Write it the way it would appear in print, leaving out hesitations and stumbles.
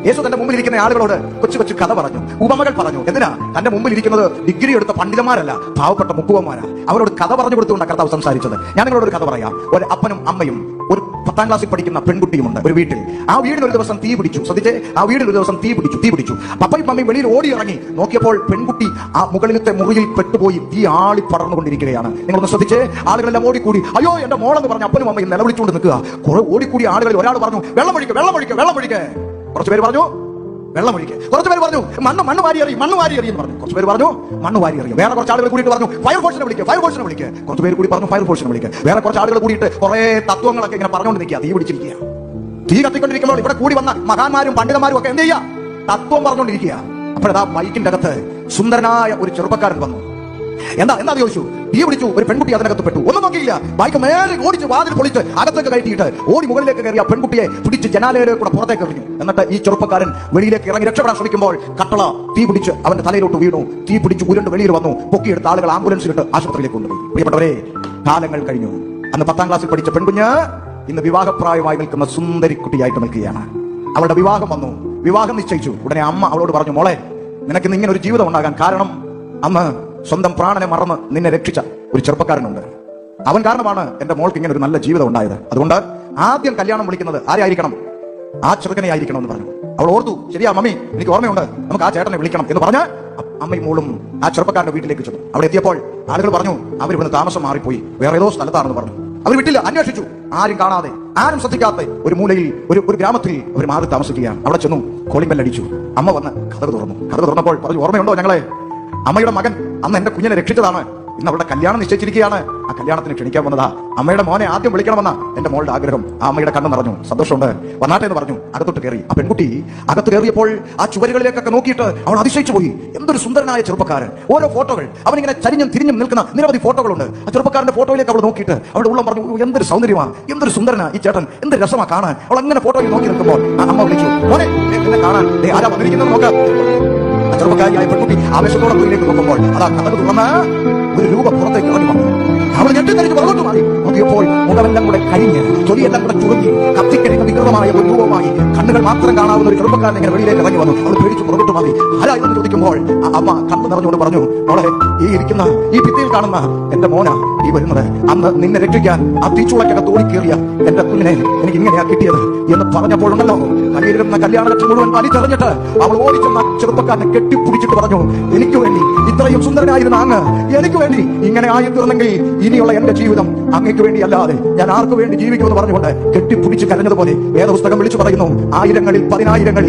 യേശു തന്റെ മുമ്പിൽ ഇരിക്കുന്ന ആളുകളോട് കൊച്ചു കൊച്ചു കഥ പറഞ്ഞു, ഉപമകൾ പറഞ്ഞു. എന്തിനാ? തന്റെ മുമ്പിൽ ഇരിക്കുന്നത് ഡിഗ്രി എടുത്ത പണ്ഡിതന്മാരല്ല, പാവപ്പെട്ട മുക്കുവന്മാരാ. അവരോട് കഥ പറഞ്ഞു കൊടുത്തുകൊണ്ട് കർത്താവ് സംസാരിച്ചത്. ഞാൻ നിങ്ങളോട് ഒരു കഥ പറയാം. ഒരു അപ്പനും അമ്മയും ഒരു 10ാം ക്ലാസ്സിൽ പഠിക്കുന്ന പെൺകുട്ടിയുമുണ്ട് ഒരു വീട്ടിൽ. ആ വീടിന് ഒരു ദിവസം തീ പിടിച്ചു. ശ്രദ്ധിച്ചേ, ആ വീടിന് ഒരു ദിവസം തീ പിടിച്ചു. പപ്പയും അമ്മയും വെളിയിൽ ഓടി ഇറങ്ങി നോക്കിയപ്പോൾ പെൺകുട്ടി ആ മുകളിലത്തെ മുറിയിൽ പെട്ടുപോയി തീ ആളി പടർന്നുകൊണ്ടിരിക്കുകയാണ്. നിങ്ങളൊന്ന് ശ്രദ്ധിച്ചേ, ആളുകളെല്ലാം ഓടിക്കൂടി അയ്യോ എന്റെ മോളെന്ന് പറഞ്ഞ അപ്പനും അമ്മയും നിലവിളിച്ചുകൊണ്ട് നിൽക്കുക. കുറെ ഓടിക്കൂടി ആളുകളിൽ ഒരാൾ പറഞ്ഞു വെള്ളമൊഴിക്ക്. കുറച്ച് പേര് പറഞ്ഞു വെള്ളമൊഴിക്ക്. കുറച്ച് പേര് പറഞ്ഞു മണ്ണ് വാരി എറിയും എന്ന് പറഞ്ഞു. കുറച്ച് പേര് പറഞ്ഞു മണ്ണ് വാരി എറിയും. വേറെ കുറച്ച് ആളുകൾ കൂടിയിട്ട് പറഞ്ഞു ഫയർഫോഴ്സിനെ വിളിക്കുക. കുറച്ച് പേര് കൂടി പറഞ്ഞു ഫയർഫോഴ്സിനെ വിളിക്കുക. വേറെ കുറച്ച് ആളുകൾ കൂടിയിട്ട് കുറെ തത്വങ്ങളൊക്കെ ഇങ്ങനെ പറഞ്ഞുകൊണ്ട് നിൽക്കുക. തീ പിടിച്ചിരിക്കുക. തീ കത്തിക്കൊണ്ടിരിക്കുമ്പോൾ ഇവിടെ കൂടി വന്ന മഹാന്മാരും പണ്ഡിതന്മാരും ഒക്കെ എന്ത് ചെയ്യുക? തത്വം പറഞ്ഞുകൊണ്ടിരിക്കുക. അപ്പോഴാ മൈക്കിന്റെ അകത്ത് സുന്ദരനായ ഒരു ചെറുപ്പക്കാരൻ വന്നു. എന്താ ചോദിച്ചു? തീ പിടിച്ചു, ഒരു പെൺകുട്ടി അതിനകത്ത് പെട്ടു. ഒന്നും നോക്കിയില്ല, ബൈക്ക് മേലെ ഓടിച്ച് വാതിൽ പൊളിച്ച് അകത്തേക്ക് കയറ്റിയിട്ട് ഓടി മുകളിലേക്ക് കയറി ആ പെൺകുട്ടിയെ പിടിച്ച് ജനാലയിലേക്ക് കൂടെ പുറത്തേക്ക് എറിഞ്ഞു. എന്നിട്ട് ഈ ചെറുപ്പക്കാരൻ വെളിയിലേക്ക് ഇറങ്ങി രക്ഷപ്പെടാൻ ശ്രമിക്കുമ്പോൾ കട്ടള തീ പിടിച്ച് അവന്റെ തലയിലോട്ട് വീണു. തീ പിടിച്ച് ഉരുണ്ട് വെളിയിൽ വന്നു. പൊക്കിയെടുത്ത ആളുകൾ ആംബുലൻസിലിട്ട് ആശുപത്രിയിലേക്ക് കൊണ്ടുപോയി. പ്രിയപ്പെട്ടവരെ, കാലങ്ങൾ കഴിഞ്ഞു. അന്ന് 10ാം ക്ലാസ്സിൽ പഠിച്ച പെൺകുഞ്ഞ് ഇന്ന് വിവാഹപ്രായമായി നിൽക്കുന്ന സുന്ദരി കുട്ടിയായിട്ട് നിൽക്കുകയാണ്. അവളുടെ വിവാഹം വന്നു, വിവാഹം നിശ്ചയിച്ചു. ഉടനെ അമ്മ അവളോട് പറഞ്ഞു, മോളെ നിനക്ക് ഇങ്ങനെ ഒരു ജീവിതം ഉണ്ടാകാൻ കാരണം അന്ന് സ്വന്തം പ്രാണനെ മറന്ന് നിന്നെ രക്ഷിച്ച ഒരു ചെറുപ്പക്കാരനുണ്ട്. അവൻ കാരണമാണ് എന്റെ മോൾക്ക് ഇങ്ങനെ ഒരു നല്ല ജീവിതം ഉണ്ടായത്. അതുകൊണ്ട് ആദ്യം കല്യാണം വിളിക്കുന്നത് ആരായിരിക്കണം? ആ ചെറുക്കനെ ആയിരിക്കണം എന്ന് പറഞ്ഞു. അവൾ ഓർത്തു, ശരിയാ മമ്മി, എനിക്ക് ഓർമ്മയുണ്ട്, നമുക്ക് ആ ചേട്ടനെ വിളിക്കണം എന്ന് പറഞ്ഞ് അമ്മയും മോളും ആ ചെറുപ്പക്കാരന്റെ വീട്ടിലേക്ക് ചെന്നു. അവിടെ എത്തിയപ്പോൾ ആളുകൾ പറഞ്ഞു അവർ ഇവിടുന്ന് താമസം മാറിപ്പോയി, വേറെ ഏതോ സ്ഥലത്താണെന്ന് പറഞ്ഞു. അവർ വിട്ടില്ല, അന്വേഷിച്ചു. ആരും കാണാതെ, ആരും ശ്രദ്ധിക്കാത്ത ഒരു മൂലയിൽ ഒരു ഗ്രാമത്തിൽ അവർ മാറി താമസിക്കുകയാണ്. അവിടെ ചെന്നു, കോളിംഗ് ബെൽ അടിച്ചു. അമ്മ വന്ന് കതക് തുറന്നപ്പോൾ പറഞ്ഞു, ഓർമ്മയുണ്ടോ ഞങ്ങളെ? അമ്മയുടെ മകൻ അന്ന് എന്റെ കുഞ്ഞിനെ രക്ഷിച്ചതാണ്. ഇന്ന് അവളുടെ കല്യാണം നിശ്ചയിച്ചിരിക്കുകയാണ്. ആ കല്യാണത്തിന് ക്ഷണിക്കാൻ വന്നതാ. അമ്മയുടെ മോനെ ആദ്യം വിളിക്കണമെന്ന എന്റെ മോളുടെ ആഗ്രഹം. ആ അമ്മയുടെ കണ്ണ് നിറഞ്ഞു, സന്തോഷമുണ്ട്, വന്നാട്ടെ എന്ന് പറഞ്ഞു. അകത്തോട്ട് കയറി. ആ പെൺകുട്ടി അകത്ത് കയറിയപ്പോൾ ആ ചുവരുകളിലേക്കൊക്കെ നോക്കിയിട്ട് അവൾ അതിശയിച്ചു പോയി. എന്തൊരു സുന്ദരനായ ചെറുപ്പക്കാരൻ. ഓരോ ഫോട്ടോകൾ, അവനിങ്ങനെ ചരിഞ്ഞും തിരിഞ്ഞും നിൽക്കുന്ന നിരവധി ഫോട്ടോകളുണ്ട്. ആ ചെറുപ്പക്കാരന്റെ ഫോട്ടോയിലേക്ക് അവൾ നോക്കിയിട്ട് അവളുടെ ഉള്ളം പറഞ്ഞു, എന്തൊരു സൗന്ദര്യമാ, എന്തൊരു സുന്ദരനാ ഈ ചേട്ടൻ, എന്തൊരു രസമാ കാണാൻ. അവൾ അങ്ങനെ ഫോട്ടോയിൽ നോക്കി നിൽക്കുമ്പോൾ ആ അമ്മ വിളിച്ചു, മോനെ എന്നെ കാണാൻ ആരാ വന്നിരിക്കുന്നത് നോക്ക്. ചെറുപ്പക്കാരിയായ പെൺകുട്ടി ആവേശത്തോടെ മുന്നിലേക്ക് നോക്കുമ്പോൾ അതാ കഥക് തുറന്ന് ഒരു രൂപ പുറത്തേക്ക് ഇറങ്ങി വന്നു. അവൾ ഞെട്ടിത്തെറിച്ച് പുറകോട്ട് മാറി നോക്കിയപ്പോൾ മുഖമെല്ലാം കൂടെ കരിഞ്ഞ് തൊലിയെല്ലാം കൂടെ ചുരുങ്ങി കത്തിക്കരിഞ്ഞ വികൃതമായ ഒരു രൂപമായി കണ്ണുകൾ മാത്രം കാണാവുന്ന ഒരു ചെറുപ്പക്കാരൻ ഇങ്ങനെ വെളിയിലേക്ക് ഇറങ്ങി വന്നു. അവൾ പേടിച്ച് പുറകോട്ട് മാറി. ആരാ എന്ന് ചോദിക്കുമ്പോൾ ആ അമ്മ കണ്ണു നിറഞ്ഞുകൊണ്ട് പറഞ്ഞു, മോളെ ഈ ഭിത്തിയിൽ കാണുന്ന എന്റെ മോനാ ഈ വരുന്നത്. അന്ന് നിന്നെ രക്ഷിക്കാൻ ആ തീച്ചുളക്കകത്ത് ഓടിക്കേറിയ എന്റെ കുഞ്ഞിനെ എനിക്ക് ഇങ്ങനെയാ കിട്ടിയത് എന്ന് പറഞ്ഞപ്പോഴുണ്ടല്ലോ, കയ്യിലിരുന്ന കല്യാണലക്ഷ്യം മുഴുവൻ വലിച്ചെറിഞ്ഞിട്ട് അവൾ ഓടിച്ചെന്ന ചെറുപ്പക്കാരനെ കെട്ടിപ്പിടിച്ചിട്ട് പറഞ്ഞു, എനിക്ക് വേണ്ടി ഇത്രയും സുന്ദരനായിരുന്ന അങ്ങ് എനിക്ക് വേണ്ടി ഇങ്ങനെ ആയിരുന്നെങ്കിൽ ഇനിയുള്ള എന്റെ ജീവിതം അങ്ങയ്ക്ക് വേണ്ടി അല്ലാതെ ഞാൻ ആർക്കു വേണ്ടി ജീവിക്കുമെന്ന് പറഞ്ഞുകൊണ്ട് കെട്ടിപ്പിടിച്ച് കരഞ്ഞതുപോലെ വേദപുസ്തകം വിളിച്ചു പറയുന്നു, ആയിരങ്ങളിൽ 10,000